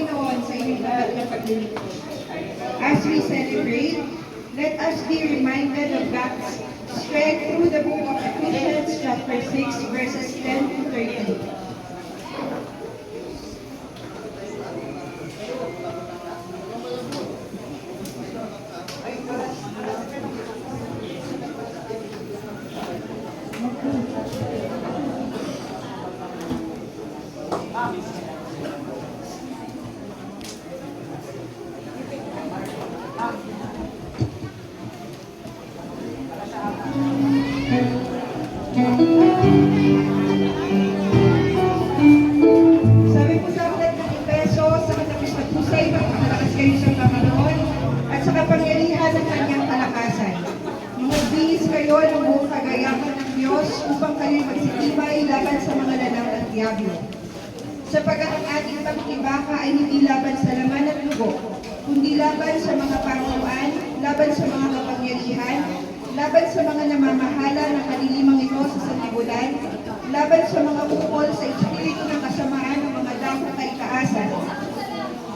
Panginoon sa inyong lahat na paglilingkod. As we celebrate, let us be reminded of God's strength through the book of Ephesians chapter 6 verses 10 to 13. Sabi po sa aklat ng Efeso, sa matapos maghusay, magpapalakas kayo sa Panginoon at sa kapangyarihan ng kanyang kalakasan. Magbihis kayo ng buong kagayahan ng Diyos upang kayo'y magsitibay laban sa mga lalang at diablo. Sapagkat ang ating pagkibaka ay hindi laban sa laman at dugo, kundi laban sa mga pangunuan, laban sa mga kapangyarihan, laban sa mga namamahala ng kalilimang ito sa sanlibutan, laban sa mga ukol sa espiritu ng kasamaan ng mga dakong kaitaasan.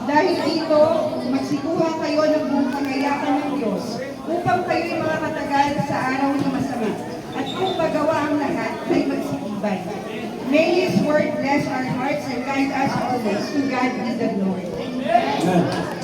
Dahil dito, magsikuha kayo ng buong kagayahan ng Diyos upang kayo'y mga katagal sa araw na masama at kung magawa ang lahat ay magsitibay. May His word bless our hearts and guide us always. To God be the glory. Amen.